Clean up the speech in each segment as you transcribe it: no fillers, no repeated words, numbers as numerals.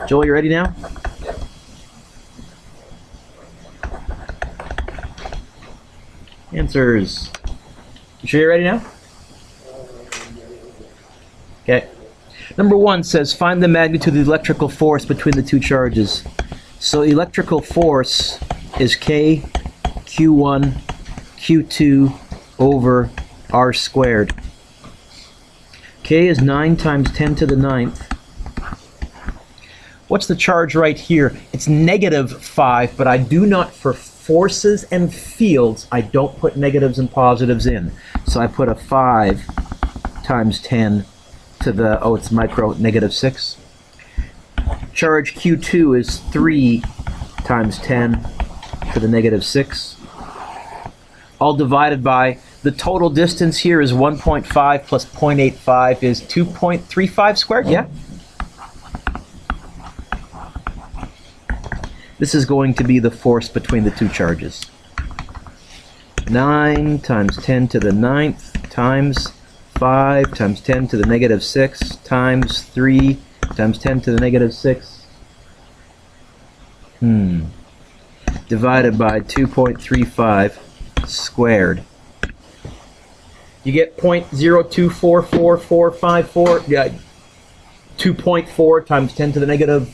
Joel, you ready now? Answers. You sure you're ready now? Okay. Number 1 says find the magnitude of the electrical force between the two charges. So electrical force is K Q1 Q2 over R squared. K is 9 times 10 to the 9th. What's the charge right here? It's -5, but I do not, for forces and fields, I don't put negatives and positives in. So I put a 5 times 10 to the, oh, it's micro, -6. Charge Q2 is 3 times 10 to the -6. All divided by, the total distance here is 1.5 plus 0.85 is 2.35 squared, yeah? This is going to be the force between the two charges. 9 times 10 to the 9th times 5 times 10 to the -6 times 3 times 10 to the -6. Divided by 2.35 squared. You get 0.0244454. Yeah, 2.4 times 10 to the -2.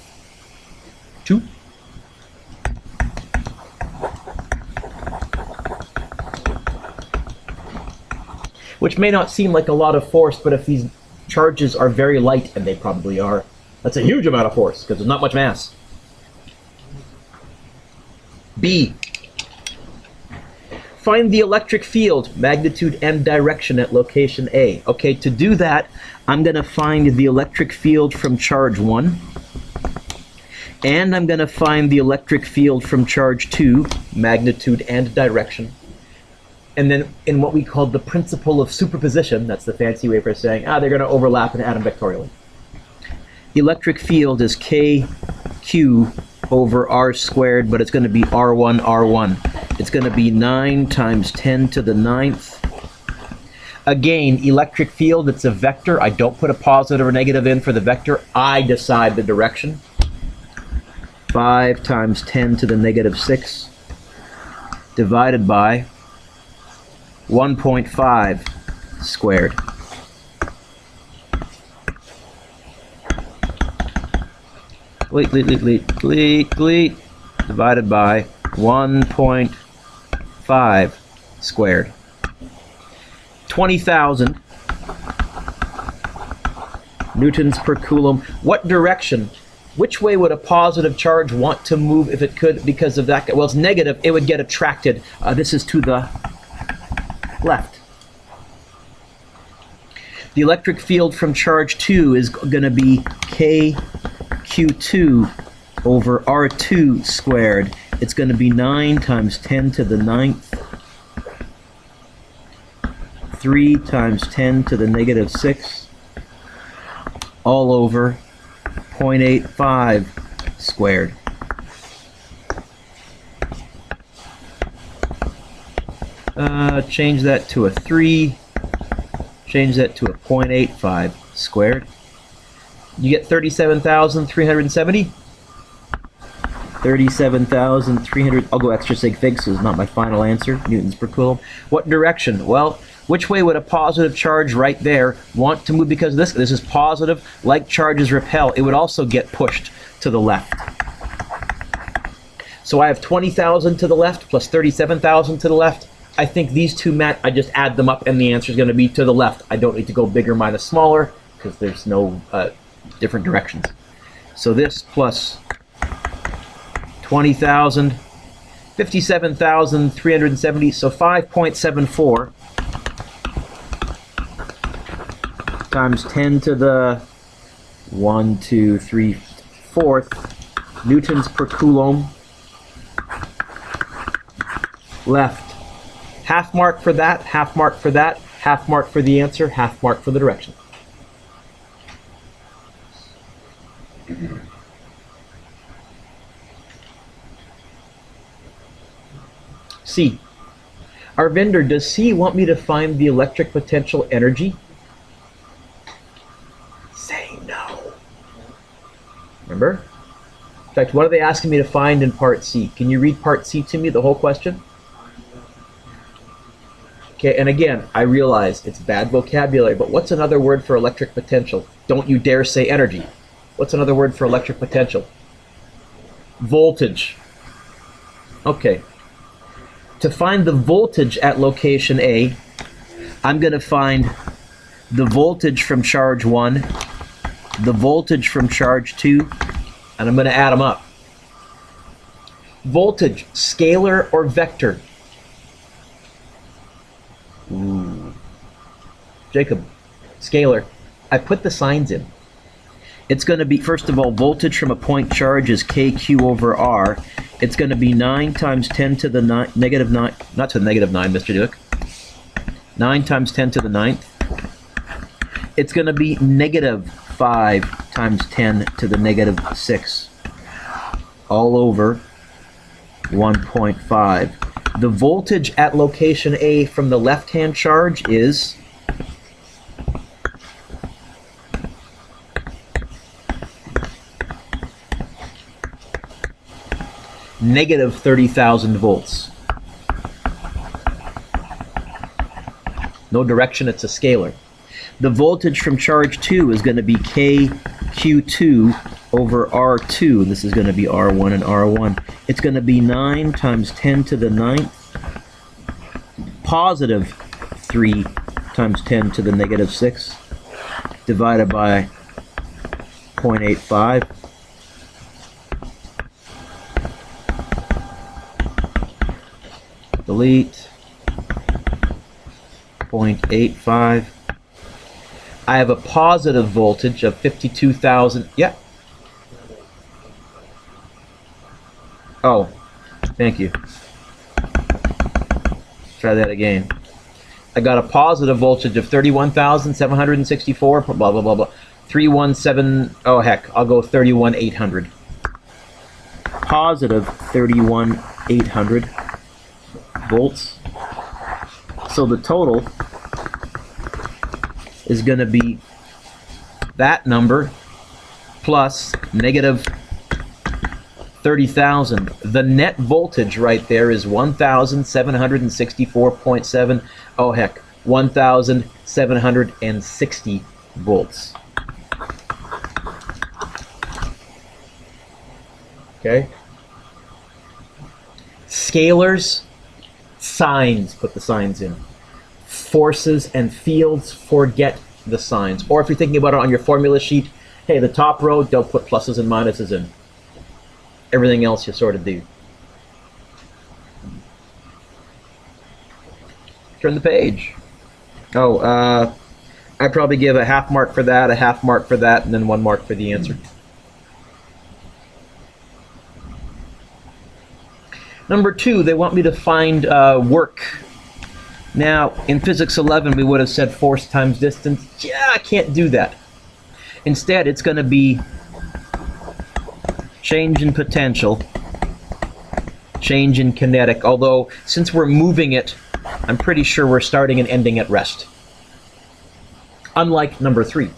Which may not seem like a lot of force, but if these charges are very light, and they probably are, that's a huge amount of force, because there's not much mass. B. Find the electric field, magnitude and direction at location A. Okay, to do that, I'm going to find the electric field from charge 1, and I'm going to find the electric field from charge 2, magnitude and direction. And then in what we call the principle of superposition, that's the fancy way for saying, they're going to overlap and atom vectorially. The electric field is KQ over R squared, but it's going to be R1, R1. It's going to be 9 times 10 to the 9th. Again, electric field, it's a vector. I don't put a positive or negative in for the vector. I decide the direction. 5 times 10 to the -6 divided by 1.5 squared. Divided by 1.5 squared. 20,000 newtons per coulomb. What direction? Which way would a positive charge want to move if it could because of that? Well, it's negative. It would get attracted. This is to the left. The electric field from charge 2 is going to be KQ2 over R2 squared. It's going to be 9 times 10 to the 9th. 3 times 10 to the -6. All over 0.85 squared. Change that to a 3, change that to a 0.85 squared. You get 37,370. 37,300, I'll go extra sig fig, so it's not my final answer, newtons per coulomb. What direction? Well, which way would a positive charge right there want to move? Because this is positive, like charges repel, it would also get pushed to the left. So I have 20,000 to the left plus 37,000 to the left. I think these two I just add them up and the answer is going to be to the left. I don't need to go bigger minus smaller because there's no different directions. So this plus 20,000, 57,370, so 5.74 times 10 to the 4th newtons per coulomb left. Half mark for that, half mark for that, half mark for the answer, half mark for the direction. C. Arvinder, does C want me to find the electric potential energy? Remember? In fact, what are they asking me to find in part C? Can you read part C to me, the whole question? Okay, and again, I realize it's bad vocabulary, but what's another word for electric potential? Don't you dare say energy. What's another word for electric potential? Voltage. Okay. To find the voltage at location A, I'm going to find the voltage from charge 1, the voltage from charge 2, and I'm going to add them up. Voltage, scalar or vector? Ooh. Jacob, scalar. I put the signs in. It's going to be, first of all, voltage from a point charge is kq over r. It's going to be 9 times 10 to the negative 9, not to the negative 9, Mr. Dueck. 9 times 10 to the 9th. It's going to be negative 5 times 10 to the negative 6. All over 1.5. The voltage at location A from the left-hand charge is negative 30,000 volts. No direction, it's a scalar. The voltage from charge 2 is going to be kq2 over r2. This is going to be r1 and r1. It's going to be 9 times 10 to the 9th, positive 3 times 10 to the negative 6, divided by 0.85. Delete 0.85. I have a positive voltage of 52,000. Yeah. Oh, thank you. Try that again. I got a positive voltage of 31,764, blah, blah, blah, blah. 317, oh heck, I'll go 31,800. Positive 31,800 volts. So the total is going to be that number plus negative 30,000. The net voltage right there is 1,764.7. Oh heck, 1,760 volts. Okay. Scalars, signs, put the signs in. Forces and fields, forget the signs. Or if you're thinking about it on your formula sheet, hey, the top row, don't put pluses and minuses in. Everything else you sort of do. Turn the page. Oh, I probably give a half mark for that, a half mark for that, and then 1 mark for the answer. Number 2, they want me to find work. Now, in Physics 11, we would have said force times distance. Yeah, I can't do that. Instead, it's going to be change in potential, change in kinetic, although since we're moving it, I'm pretty sure we're starting and ending at rest. Unlike number 3.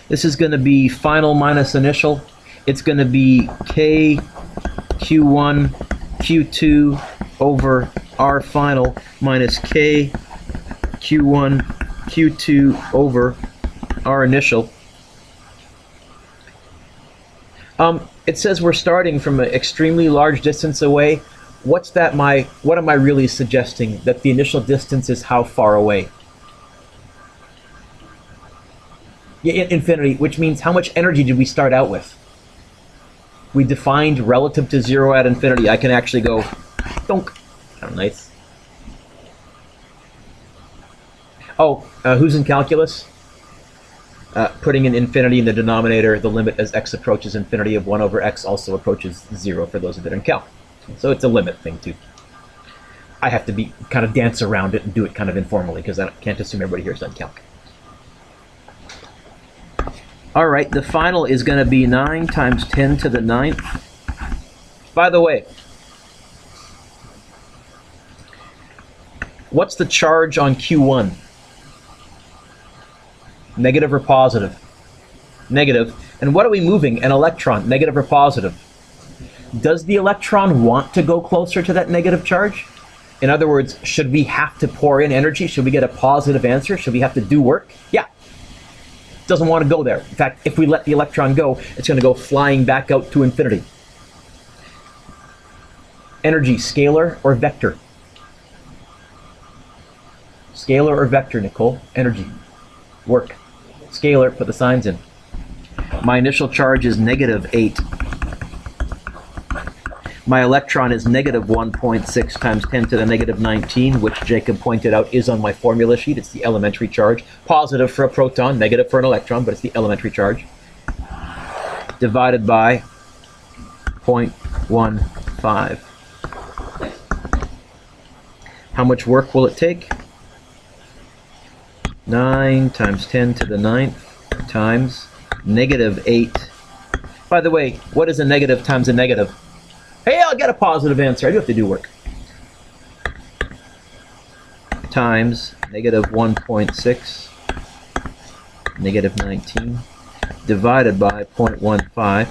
This is going to be final minus initial. It's going to be K Q1 Q2 over R final minus K Q1 Q2 over R initial. It says we're starting from an extremely large distance away. What am I really suggesting? That the initial distance is how far away? Yeah, infinity, which means how much energy did we start out with? We defined relative to 0 at infinity. I can actually go, donk. Kind of nice. Oh, who's in calculus? Putting an infinity in the denominator, the limit as x approaches infinity of 1 over x also approaches 0 for those that are in calc. So it's a limit thing too. I have to be kind of dance around it and do it kind of informally because I can't assume everybody here has done calc. All right, the final is going to be 9 times 10 to the 9th. By the way, what's the charge on Q1? Negative or positive? Negative. And what are we moving? An electron, negative or positive? Does the electron want to go closer to that negative charge? In other words, should we have to pour in energy? Should we get a positive answer? Should we have to do work? Yeah. Doesn't want to go there. In fact, if we let the electron go, it's going to go flying back out to infinity. Energy, scalar or vector? Scalar or vector, Nicole? Energy. Work. Scalar, put the signs in. My initial charge is negative 8. My electron is negative 1.6 times 10 to the negative 19, which Jacob pointed out is on my formula sheet. It's the elementary charge. Positive for a proton, negative for an electron, but it's the elementary charge. Divided by 0.15. How much work will it take? 9 times 10 to the 9th times negative 8. By the way, what is a negative times a negative? Hey, I'll get a positive answer. I do have to do work. Times negative 1.6, negative 19, divided by 0.15.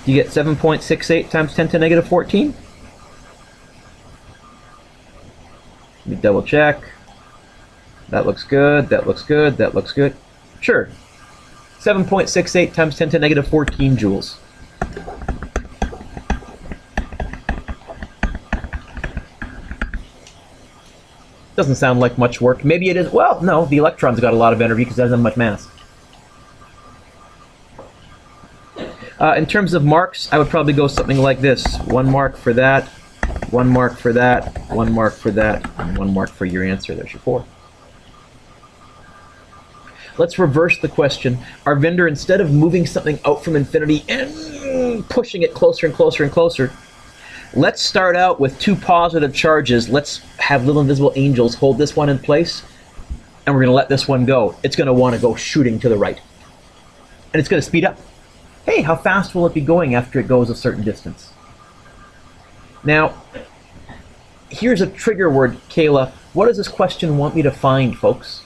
You get 7.68 times 10 to negative 14? Let me double check. That looks good, that looks good, that looks good. Sure. 7.68 times 10 to negative 14 joules. Doesn't sound like much work. Maybe it is. Well, no, the electron's got a lot of energy because it doesn't have much mass. In terms of marks, I would probably go something like this. 1 mark for that, 1 mark for that, 1 mark for that, and 1 mark for your answer. There's your 4. Let's reverse the question. Arvinder, instead of moving something out from infinity and pushing it closer and closer and closer, let's start out with 2 positive charges. Let's have little invisible angels hold this one in place, and we're going to let this one go. It's going to want to go shooting to the right. And it's going to speed up. Hey, how fast will it be going after it goes a certain distance? Now, here's a trigger word, Kayla. What does this question want me to find, folks?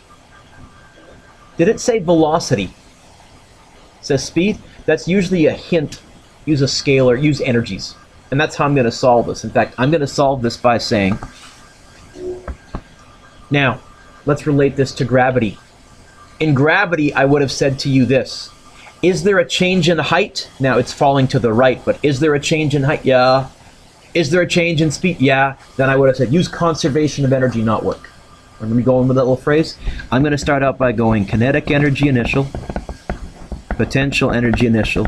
Did it say velocity? It says speed? That's usually a hint. Use a scalar, use energies. And that's how I'm going to solve this. In fact, I'm going to solve this by saying, now, let's relate this to gravity. In gravity, I would have said to you this. Is there a change in height? Now, it's falling to the right, but is there a change in height? Yeah. Is there a change in speed? Yeah. Then I would have said, use conservation of energy, not work. Let me go in with that little phrase. I'm going to start out by going kinetic energy initial, potential energy initial,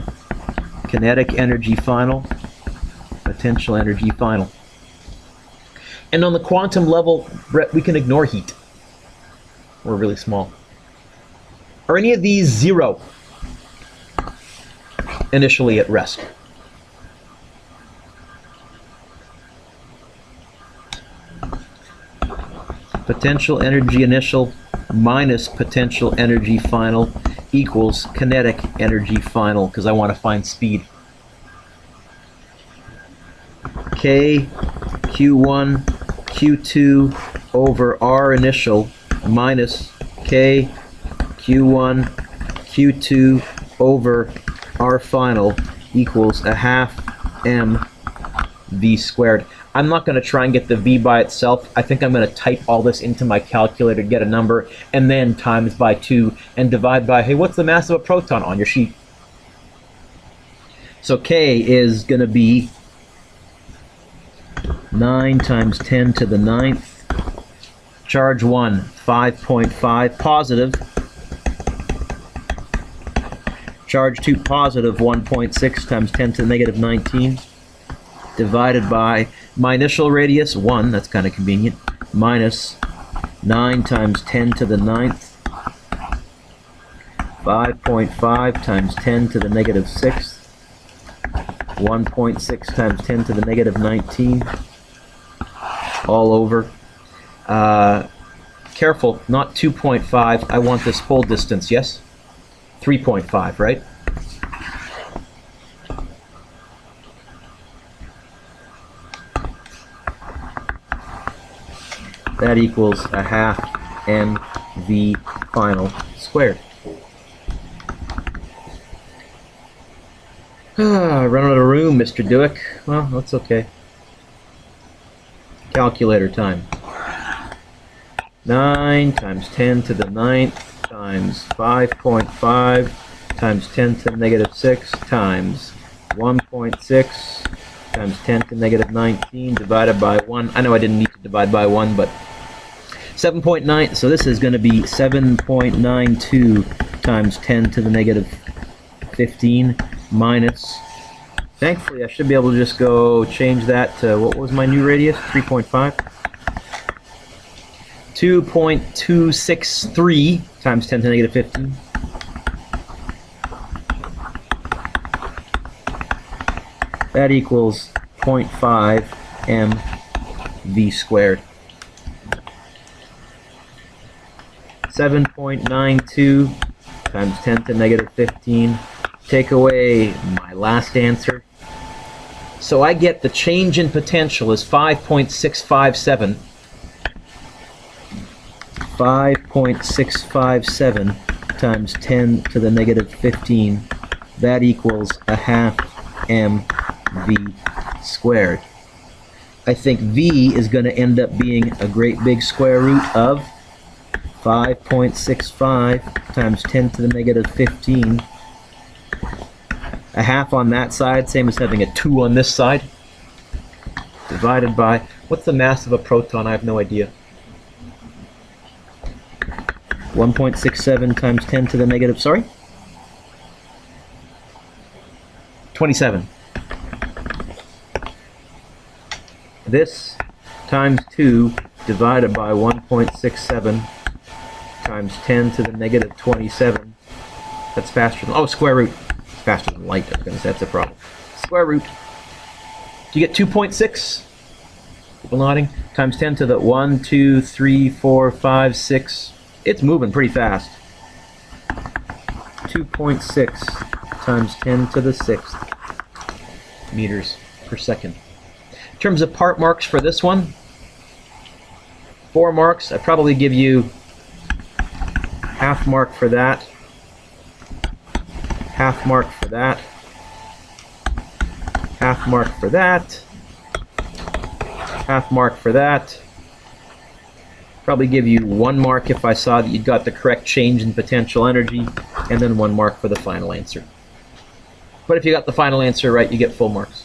kinetic energy final, potential energy final. And on the quantum level, Brett, we can ignore heat. We're really small. Are any of these 0 initially at rest? Potential energy initial minus potential energy final equals kinetic energy final, because I want to find speed. K Q1 Q2 over R initial minus K Q1 Q2 over R final equals a half m v squared. I'm not going to try and get the v by itself. I think I'm going to type all this into my calculator, get a number, and then times by 2 and divide by, hey, what's the mass of a proton on your sheet? So K is going to be 9 times 10 to the 9th. Charge 1, 5.5 positive. Charge 2 positive, 1.6 times 10 to the negative 19. Divided by my initial radius, 1, that's kind of convenient, minus 9 times 10 to the 9th. 5.5 times 10 to the negative 6th. 1.6 times 10 to the negative 19. All over. Careful, not 2.5. I want this whole distance, yes? 3.5, right? That equals a half mv final squared. Run out of room, Mr. Dueck. Well, that's okay. Calculator time. 9 times 10 to the 9th times 5.5 times 10 to the negative 6 times 1.6 times 10 to the negative 19 divided by 1. I know I didn't need to divide by 1, but 7.9. So this is going to be 7.92 times 10 to the negative 15 minus. Thankfully, I should be able to just go change that to, what was my new radius? 3.5. 2.263 times 10 to the negative 15. That equals 0.5 mv squared. 7.92 times 10 to the negative 15. Take away my last answer. So I get the change in potential is 5.657. 5.657 times 10 to the negative 15. That equals a half mv squared. I think v is going to end up being a great big square root of 5.65 times 10 to the negative 15. A half on that side, same as having a 2 on this side, divided by, what's the mass of a proton? I have no idea. 1.67 times 10 to the negative, 27. This times 2 divided by 1.67 times 10 to the negative 27. That's faster than, oh, square root. Faster than light, I was going to say, that's a problem. Square root. Do you get 2.6? People nodding. Times 10 to the 1, 2, 3, 4, 5, 6. It's moving pretty fast. 2.6 times 10 to the 6th meters per second. In terms of part marks for this one, 4 marks. I'd probably give you half mark for that, half mark for that, half mark for that, half mark for that. Probably give you 1 mark if I saw that you'd got the correct change in potential energy, and then 1 mark for the final answer. But if you got the final answer right, you get full marks.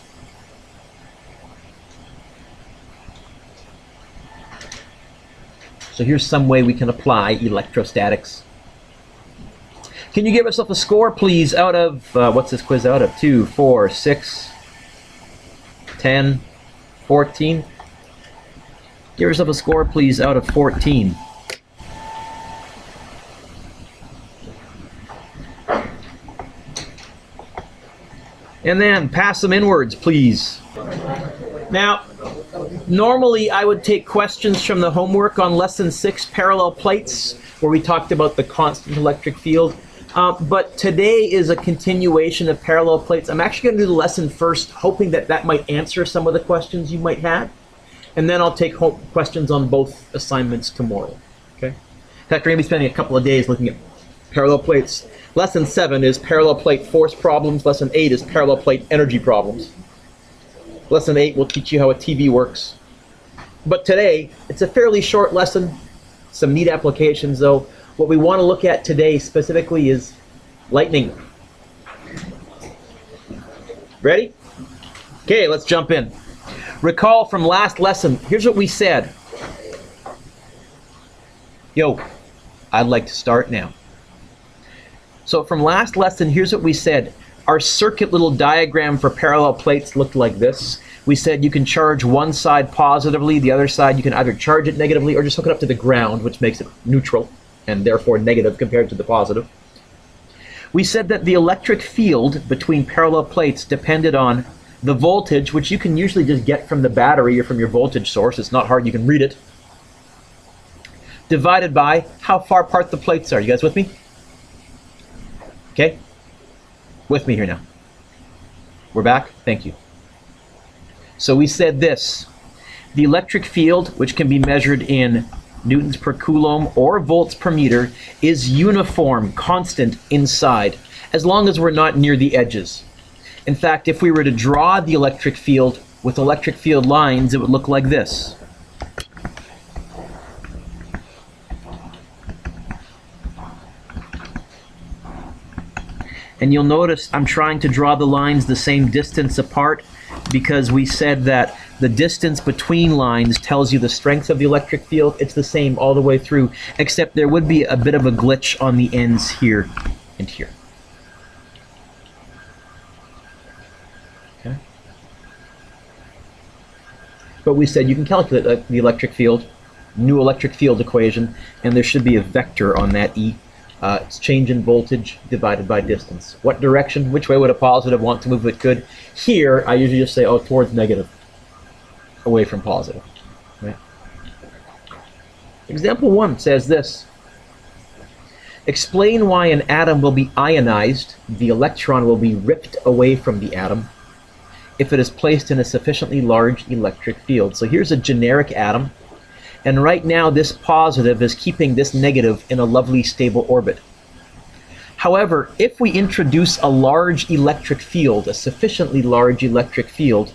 So here's some way we can apply electrostatics. Can you give yourself a score, please, out of, what's this quiz out of? 2, 4, 6, 10, 14? Give yourself a score, please, out of 14. And then pass them inwards, please. Now, normally I would take questions from the homework on lesson 6, parallel plates, where we talked about the constant electric field. But today is a continuation of parallel plates. I'm actually going to do the lesson first, hoping that that might answer some of the questions you might have. And then I'll take questions on both assignments tomorrow. Okay? In fact, we're going to be spending a couple of days looking at parallel plates. Lesson 7 is parallel plate force problems. Lesson 8 is parallel plate energy problems. Lesson 8 will teach you how a TV works. But today, it's a fairly short lesson. Some neat applications, though. What we want to look at today specifically is lightning. Ready? Okay, let's jump in. Recall from last lesson, here's what we said. Yo, I'd like to start now. So from last lesson, here's what we said. Our circuit little diagram for parallel plates looked like this. We said you can charge one side positively, the other side you can either charge it negatively or just hook it up to the ground, which makes it neutral and therefore negative compared to the positive. We said that the electric field between parallel plates depended on the voltage, which you can usually just get from the battery or from your voltage source. It's not hard, you can read it. Divided by how far apart the plates are. You guys with me? Okay? With me here now. We're back? Thank you. So we said this. The electric field, which can be measured in newtons per coulomb or volts per meter is uniform, constant inside, as long as we're not near the edges. In fact, if we were to draw the electric field with electric field lines, it would look like this. And you'll notice I'm trying to draw the lines the same distance apart because we said that the distance between lines tells you the strength of the electric field. It's the same all the way through, except there would be a bit of a glitch on the ends here and here. Okay. But we said you can calculate the electric field, new electric field equation, and there should be a vector on that E. It's change in voltage divided by distance. What direction, which way would a positive want to move if it could? Here, I usually just say, oh, towards negative, away from positive. Right? Example 1 says this. Explain why an atom will be ionized, the electron will be ripped away from the atom, if it is placed in a sufficiently large electric field. So here's a generic atom. And right now, this positive is keeping this negative in a lovely stable orbit. However, if we introduce a large electric field, a sufficiently large electric field,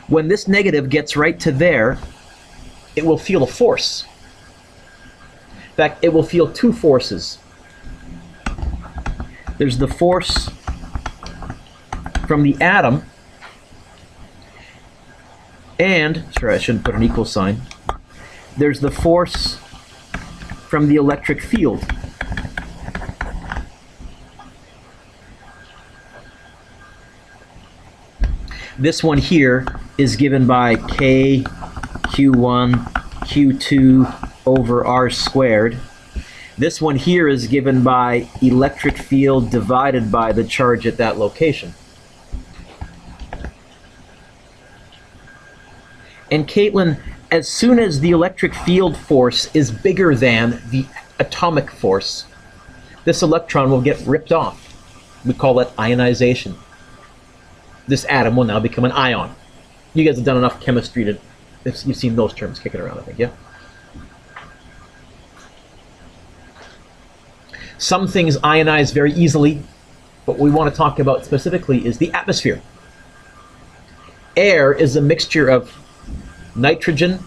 when this negative gets right to there, it will feel a force. In fact, it will feel two forces. There's the force from the atom, and, sorry, I shouldn't put an equal sign. There's the force from the electric field. This one here is given by K Q1 Q2 over R squared. This one here is given by electric field divided by the charge at that location. And Caitlin, as soon as the electric field force is bigger than the atomic force, this electron will get ripped off. We call that ionization. This atom will now become an ion. You guys have done enough chemistry to, you've seen those terms kicking around, I think, yeah? Some things ionize very easily, but what we want to talk about specifically is the atmosphere. Air is a mixture of nitrogen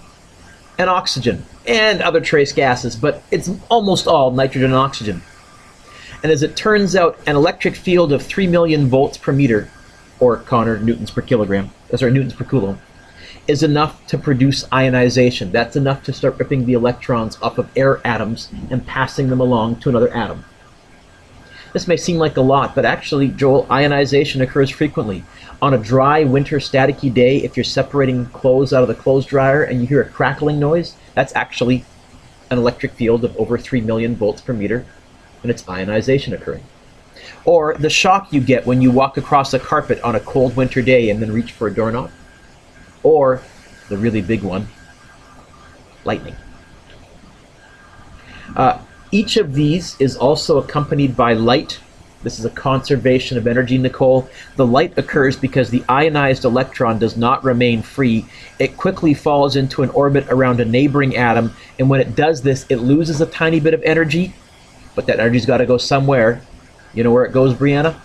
and oxygen and other trace gases, but it's almost all nitrogen and oxygen. And as it turns out, an electric field of 3 million volts per meter, or Connor, newtons per kilogram, sorry, newtons per coulomb, is enough to produce ionization. That's enough to start ripping the electrons off of air atoms and passing them along to another atom. This may seem like a lot, but actually, Joel, ionization occurs frequently. On a dry, winter, staticky day, if you're separating clothes out of the clothes dryer and you hear a crackling noise, that's actually an electric field of over 3 million volts per meter, and it's ionization occurring. Or the shock you get when you walk across a carpet on a cold winter day and then reach for a doorknob. Or the really big one, lightning. Each of these is also accompanied by light. This is a conservation of energy, Nicole. The light occurs because the ionized electron does not remain free. It quickly falls into an orbit around a neighboring atom, and when it does this, it loses a tiny bit of energy, but that energy's got to go somewhere. You know where it goes, Brianna?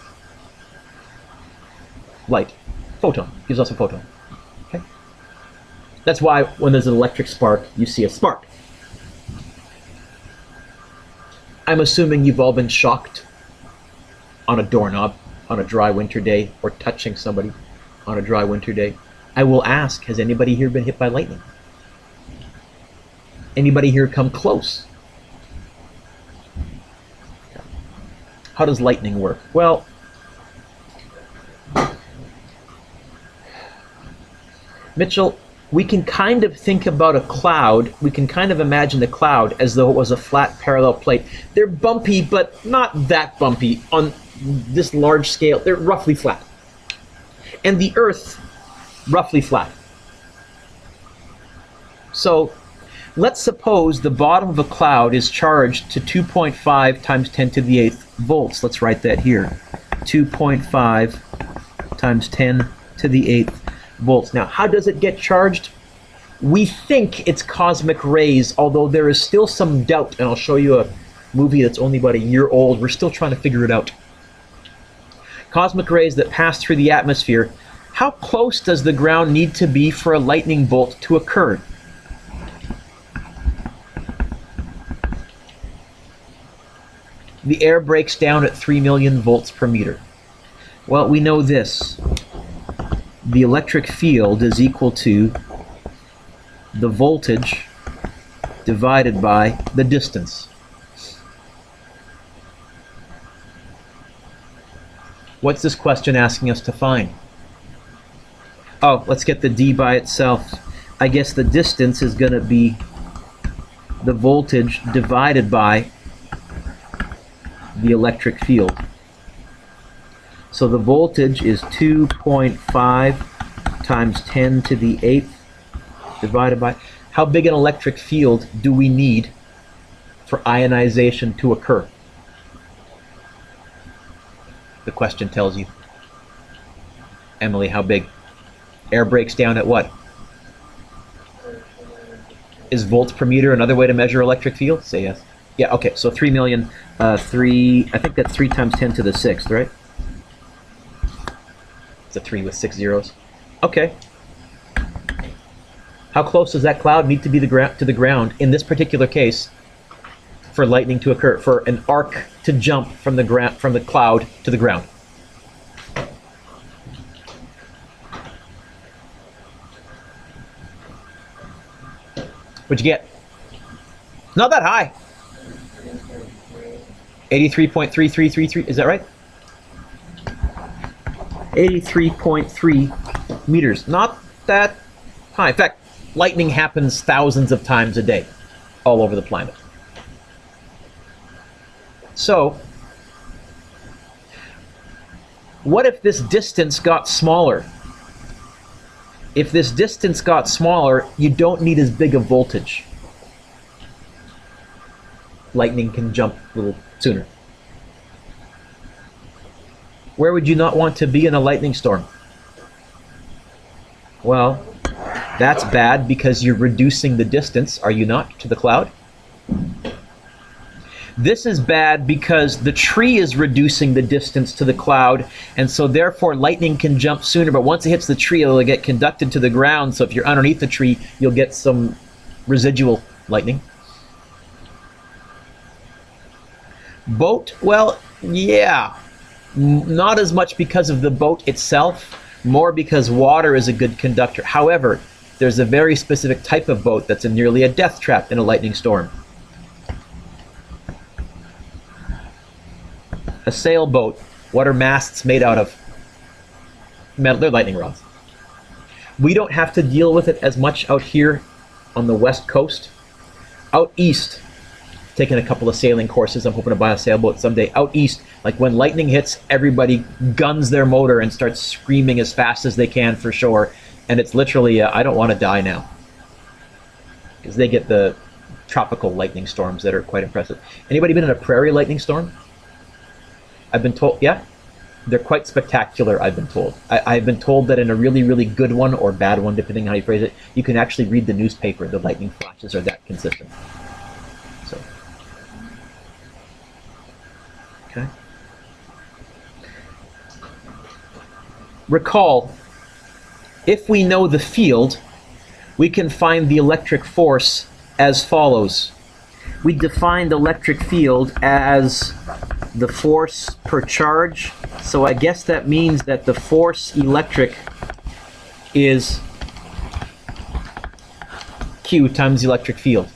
Light. Photon. Gives us a photon. Okay? That's why when there's an electric spark, you see a spark. I'm assuming you've all been shocked on a doorknob on a dry winter day, or touching somebody on a dry winter day. I will ask, has anybody here been hit by lightning? Anybody here come close? How does lightning work? Well, Mitchell, we can kind of think about a cloud, we can kind of imagine the cloud as though it was a flat parallel plate. They're bumpy, but not that bumpy on this large scale. They're roughly flat. And the Earth, roughly flat. So let's suppose the bottom of a cloud is charged to 2.5 times 10 to the 8th volts. Let's write that here. 2.5 times 10 to the 8th volts. Now, how does it get charged? We think it's cosmic rays, although there is still some doubt, and I'll show you a movie that's only about a year old. We're still trying to figure it out. Cosmic rays that pass through the atmosphere. How close does the ground need to be for a lightning bolt to occur? The air breaks down at 3 million volts per meter. Well, we know this. The electric field is equal to the voltage divided by the distance. What's this question asking us to find? Oh, let's get the D by itself. I guess the distance is going to be the voltage divided by the electric field. So the voltage is 2.5 times 10 to the 8th divided by... How big an electric field do we need for ionization to occur? The question tells you. Emily, how big? Air breaks down at what? Is volts per meter another way to measure electric field? Say yes. Yeah, okay, so 3 million, I think that's 3 times 10 to the 6th, right? It's a 3 with 6 zeros. Okay. How close does that cloud need to be to the ground in this particular case for lightning to occur, for an arc to jump from the cloud to the ground? What'd you get? Not that high. 83.3333, is that right? 83.3 meters. Not that high. In fact, lightning happens thousands of times a day all over the planet. So, what if this distance got smaller? If this distance got smaller, you don't need as big a voltage. Lightning can jump a little sooner. Where would you not want to be in a lightning storm? Well, that's bad because you're reducing the distance, are you not, to the cloud? This is bad because the tree is reducing the distance to the cloud, and so therefore lightning can jump sooner, but once it hits the tree, it'll get conducted to the ground, so if you're underneath the tree, you'll get some residual lightning. Boat? Well, yeah. Not as much because of the boat itself, more because water is a good conductor. However, there's a very specific type of boat that's nearly a death trap in a lightning storm. A sailboat. What are masts made out of? Metal. They're lightning rods. We don't have to deal with it as much out here on the west coast. Out east, taking a couple of sailing courses. I'm hoping to buy a sailboat someday. Out east, like when lightning hits, everybody guns their motor and starts screaming as fast as they can for shore. And it's literally, I don't want to die now. Because they get the tropical lightning storms that are quite impressive. Anybody been in a prairie lightning storm? I've been told, yeah? They're quite spectacular, I've been told. I've been told that in a really, really good one, or bad one, depending on how you phrase it, you can actually read the newspaper. The lightning flashes are that consistent. So, okay. Recall, if we know the field, we can find the electric force as follows. We defined electric field as the force per charge, so I guess that means that the force electric is Q times the electric field.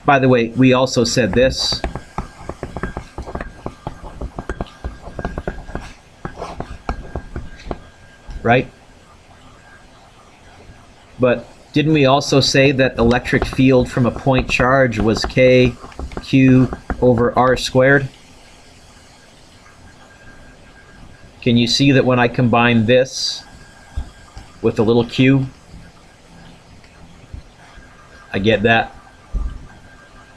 By the way, we also said this. Right? But didn't we also say that electric field from a point charge was K Q over R squared? Can you see that when I combine this with a little q, I get that?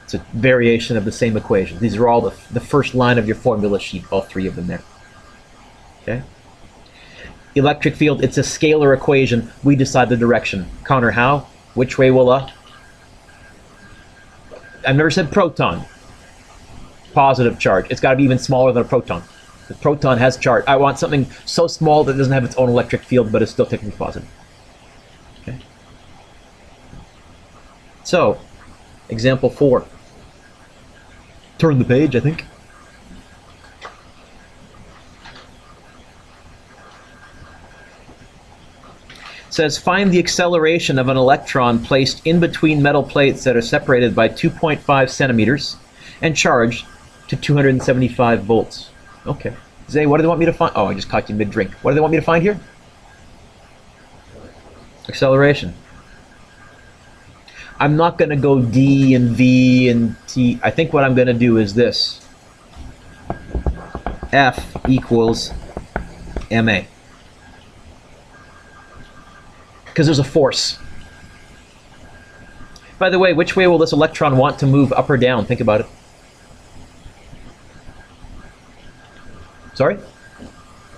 It's a variation of the same equation. These are all the first line of your formula sheet, all three of them there. Okay. Electric field, it's a scalar equation. We decide the direction. Connor, how? Which way will I've never said proton. Positive charge. It's got to be even smaller than a proton. The proton has charge. I want something so small that it doesn't have its own electric field, but it's still technically positive. Okay. So, example 4. Turn the page, I think. Says find the acceleration of an electron placed in between metal plates that are separated by 2.5 centimeters and charged to 275 volts. Okay. Zay, what do they want me to find? Oh, I just caught you mid-drink. What do they want me to find here? Acceleration. I'm not going to go D and V and T. I think what I'm going to do is this. F equals ma. Because there's a force. By the way, which way will this electron want to move, up or down? Think about it. Sorry?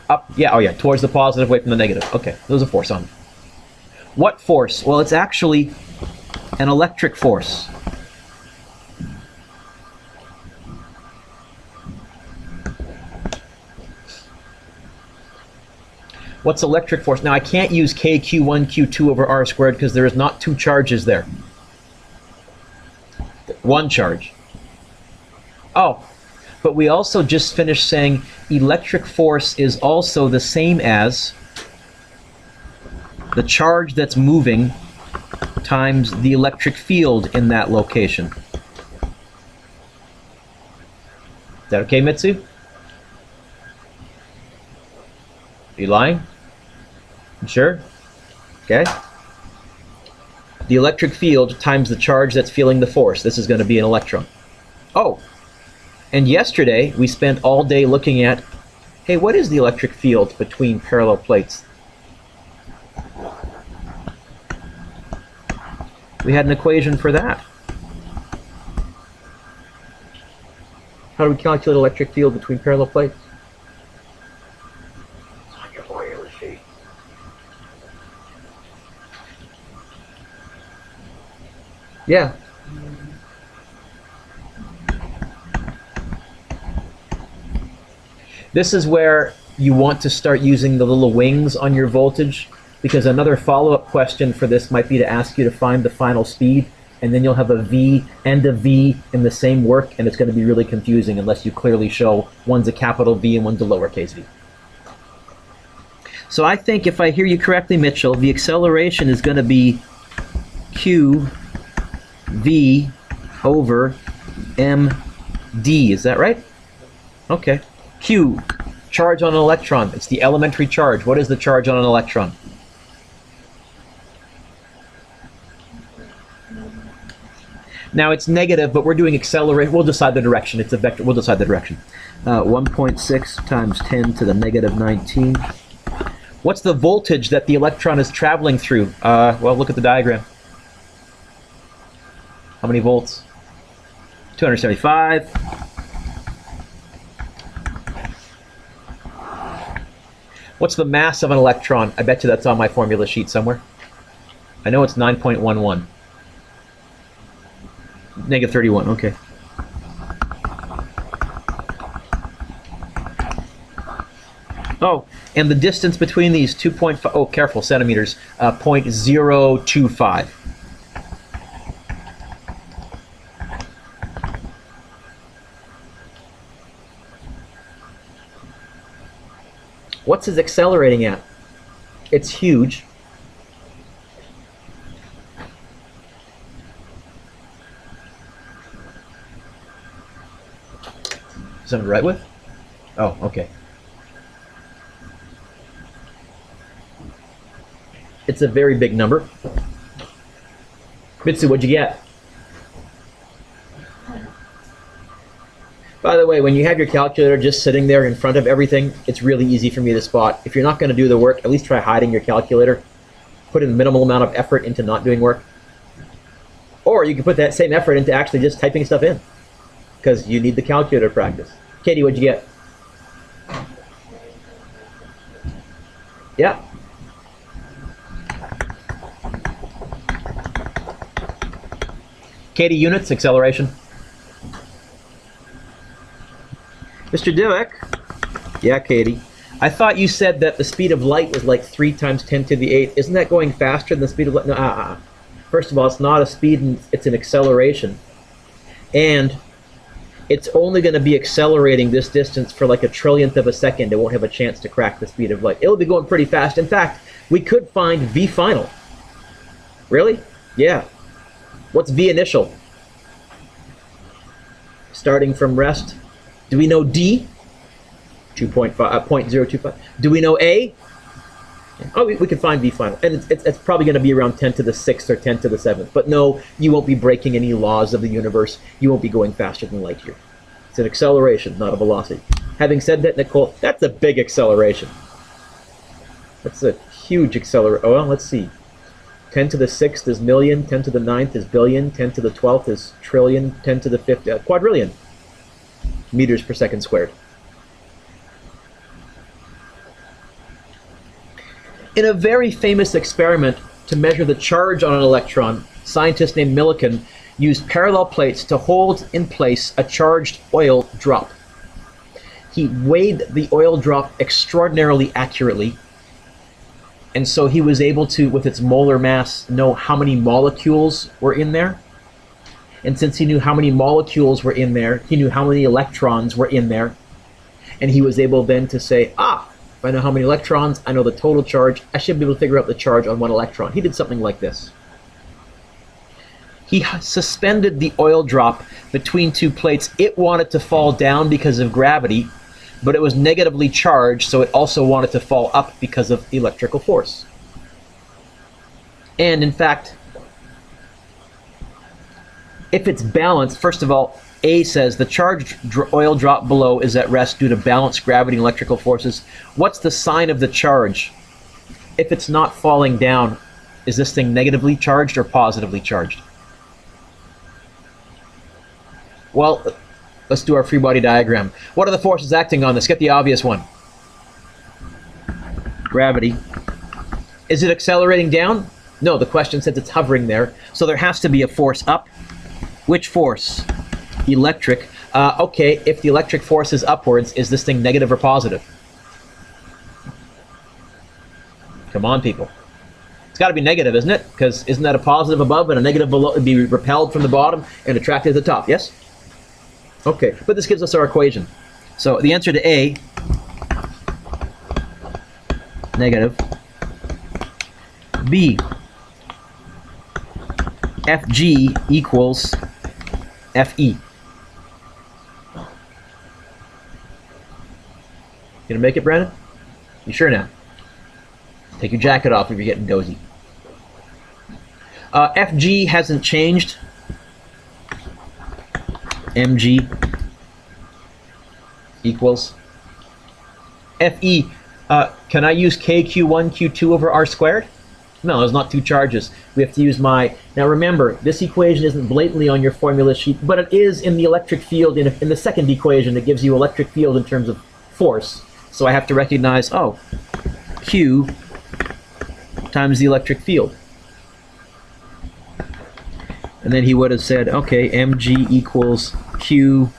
Up, yeah, oh yeah, towards the positive, away from the negative. Okay, there's a force on it. What force? Well, it's actually an electric force. What's electric force? Now, I can't use K, Q1, Q2 over R squared because there is not 2 charges there. 1 charge. Oh, but we also just finished saying electric force is also the same as the charge that's moving times the electric field in that location. Is that okay, Mitsu? Are you lying? You sure? Okay. The electric field times the charge that's feeling the force. This is going to be an electron. Oh, and yesterday we spent all day looking at, hey, what is the electric field between parallel plates? We had an equation for that. How do we calculate electric field between parallel plates? It's on your formula sheet. Yeah. This is where you want to start using the little wings on your voltage, because another follow-up question for this might be to ask you to find the final speed, and then you'll have a V and a V in the same work, and it's going to be really confusing unless you clearly show one's a capital V and one's a lowercase v. So I think if I hear you correctly, Mitchell, the acceleration is going to be Q V over md. Is that right? Okay. Q, charge on an electron. It's the elementary charge. What is the charge on an electron? Now it's negative, but we're doing accelerate. We'll decide the direction. It's a vector. We'll decide the direction. 1.6 times 10 to the negative 19. What's the voltage that the electron is traveling through? Well, look at the diagram. How many volts? 275. What's the mass of an electron? I bet you that's on my formula sheet somewhere. I know it's 9.11. Negative 31, okay. Oh, and the distance between these 2.5, oh, careful, centimeters, 0.025. What's his accelerating at? It's huge. Is that right with? Oh, okay. It's a very big number. Mitsu, what'd you get? By the way, when you have your calculator just sitting there in front of everything, it's really easy for me to spot. If you're not going to do the work, at least try hiding your calculator. Put in minimal amount of effort into not doing work. Or you can put that same effort into actually just typing stuff in, because you need the calculator practice. Katie, what'd you get? Yeah. Katie, units, acceleration. Mr. Dueck? Yeah, Katie. I thought you said that the speed of light was like 3 times 10 to the 8th. Isn't that going faster than the speed of light? No, First of all, it's not a speed, it's an acceleration. And it's only going to be accelerating this distance for like a trillionth of a second. It won't have a chance to crack the speed of light. It'll be going pretty fast. In fact, we could find V final. Really? Yeah. What's V initial? Starting from rest. Do we know D? 0.025. Do we know A? Oh, we can find V final. And it's probably going to be around 10 to the 6th or 10 to the 7th. But no, you won't be breaking any laws of the universe. You won't be going faster than light year. It's an acceleration, not a velocity. Having said that, Nicole, that's a big acceleration. That's a huge acceleration. Oh, well, let's see. 10 to the 6th is million, 10 to the 9th is billion, 10 to the 12th is trillion, 10 to the 5th, quadrillion meters per second squared. In a very famous experiment to measure the charge on an electron, scientist named Millikan used parallel plates to hold in place a charged oil drop. He weighed the oil drop extraordinarily accurately, and so he was able to, with its molar mass, know how many molecules were in there. And since he knew how many molecules were in there, he knew how many electrons were in there, and he was able then to say, if I know how many electrons, I know the total charge, I should be able to figure out the charge on one electron. He did something like this. He suspended the oil drop between two plates. It wanted to fall down because of gravity, but it was negatively charged, so it also wanted to fall up because of electrical force. And in fact, if it's balanced, first of all, A says the charged oil drop below is at rest due to balanced gravity and electrical forces. What's the sign of the charge? If it's not falling down, is this thing negatively charged or positively charged? Well, let's do our free body diagram. What are the forces acting on this? Get the obvious one. Gravity. Is it accelerating down? No, the question says it's hovering there. So there has to be a force up. Which force? Electric. Okay, if the electric force is upwards, is this thing negative or positive? Come on, people. It's got to be negative, isn't it? Because isn't that a positive above and a negative below? It'd be repelled from the bottom and attracted to the top, yes? Okay, but this gives us our equation. So the answer to A, negative. B, Fg equals Fe. Gonna make it, Brandon? You sure now? Take your jacket off if you're getting dozy. Fg hasn't changed. Mg equals Fe. Can I use KQ1, Q2 over R squared? No, there's not two charges. We have to use my... Now remember, this equation isn't blatantly on your formula sheet, but it is in the electric field. In the second equation, it gives you electric field in terms of force. So I have to recognize, oh, Q times the electric field. And then he would have said, okay, Mg equals Q.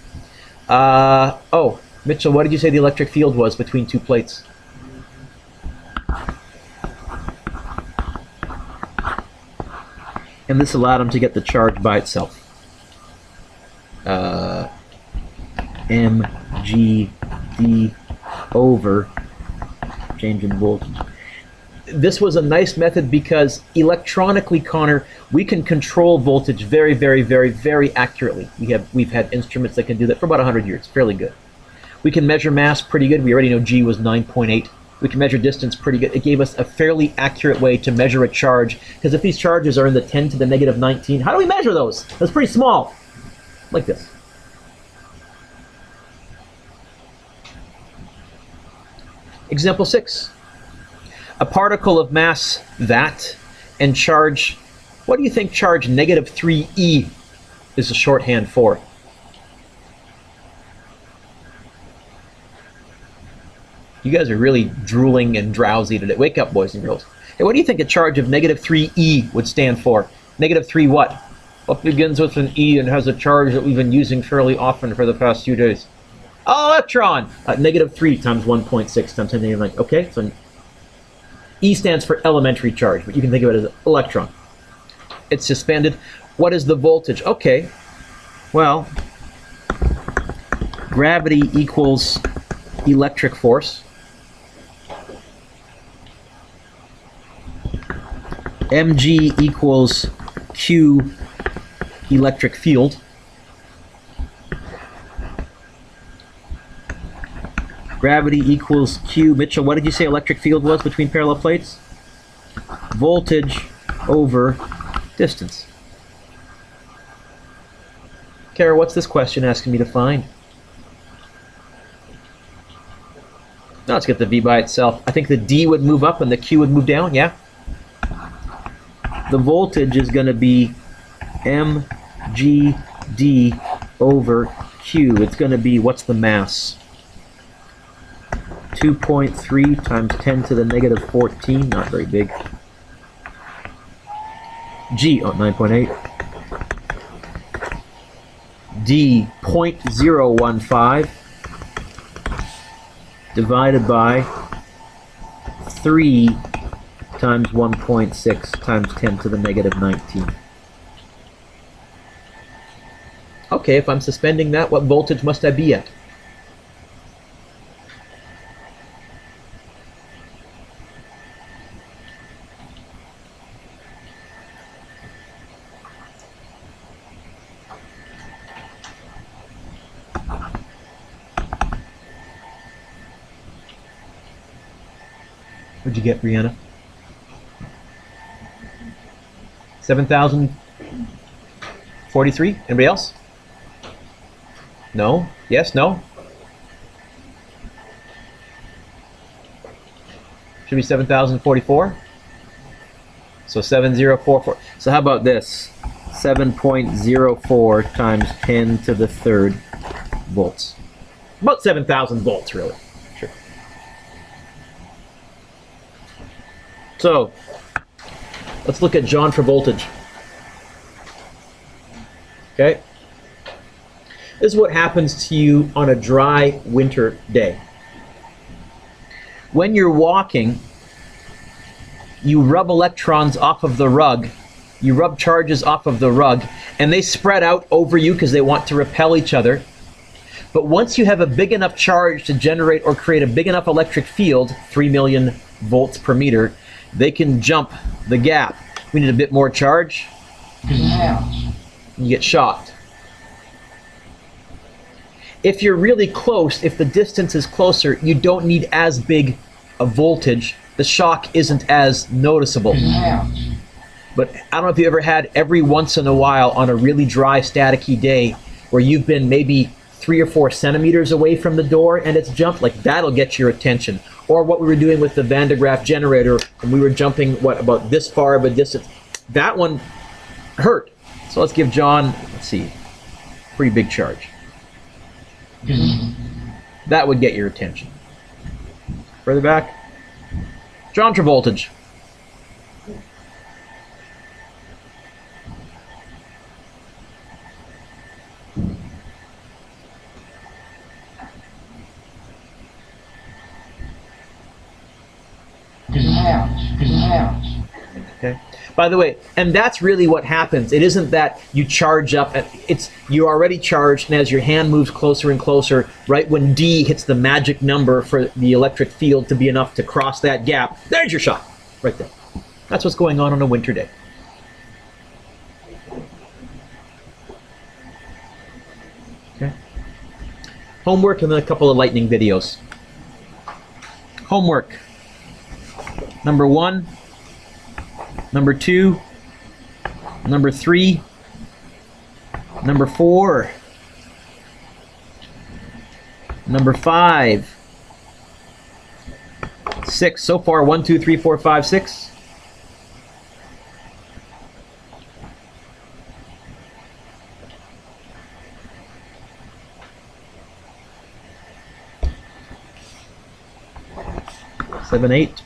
Oh, Mitchell, what did you say the electric field was between two plates? And this allowed him to get the charge by itself. Mgd over change in voltage. This was a nice method because electronically, Connor, we can control voltage very, very, very, very accurately. We've had instruments that can do that for about 100 years, fairly good. We can measure mass pretty good. We already know G was 9.8. We can measure distance pretty good. It gave us a fairly accurate way to measure a charge, because if these charges are in the 10 to the negative 19, how do we measure those? That's pretty small, like this. Example 6. A particle of mass that and charge, what do you think charge negative 3e is a shorthand for? You guys are really drooling and drowsy today. Wake up, boys and girls. Hey, what do you think a charge of negative 3e would stand for? Negative 3 what? What begins with an E and has a charge that we've been using fairly often for the past few days? Oh, electron! Negative 3 times 1.6 times 10 like, okay, so E stands for elementary charge, but you can think of it as electron. It's suspended. What is the voltage? Okay, well, gravity equals electric force. mg equals q electric field. Gravity equals q. Mitchell, what did you say electric field was between parallel plates? Voltage over distance. Kara, what's this question asking me to find? Now let's get the V by itself. I think the D would move up and the Q would move down, yeah? The voltage is going to be mgd over Q. It's going to be, what's the mass? 2.3 times 10 to the negative 14, not very big. G, 9.8. D, 0.015 divided by 3 times 1.6 times 10 to the negative 19. Okay, if I'm suspending that, what voltage must I be at? What'd you get, Brianna? 7,043? Anybody else? No? Yes? No? Should be 7,044. So 7,044. So how about this? 7.04 times 10 to the third volts. About 7,000 volts, really. Sure. So let's look at John for voltage. Okay? This is what happens to you on a dry winter day. When you're walking, you rub electrons off of the rug, you rub charges off of the rug, and they spread out over you because they want to repel each other. But once you have a big enough charge to generate or create a big enough electric field, 3 million volts per meter, they can jump the gap. We need a bit more charge. You get shocked. If you're really close, if the distance is closer, you don't need as big a voltage. The shock isn't as noticeable. But I don't know if you ever had every once in a while on a really dry, staticky day where you've been maybe 3 or 4 centimeters away from the door and it's jumped, like that'll get your attention. Or what we were doing with the Van de Graaff generator when we were jumping, what, about this far of a distance. That one hurt. So let's give John, let's see, pretty big charge. That would get your attention. Further back. John for voltage. Okay. By the way, and that's really what happens. It isn't that you charge up, it's you're already charged, and as your hand moves closer and closer, right when D hits the magic number for the electric field to be enough to cross that gap, there's your shot, right there. That's what's going on a winter day. Okay. Homework and then a couple of lightning videos. Homework. Number 1. Number 2, number 3, number 4, number 5, 6. So far, 1, 2, 3, 4, 5, 6. 7, 8.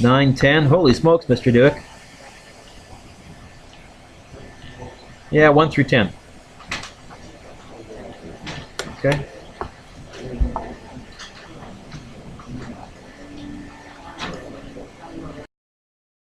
Nine, 10. Holy smokes, Mr. Dueck. Yeah, 1 through 10. Okay.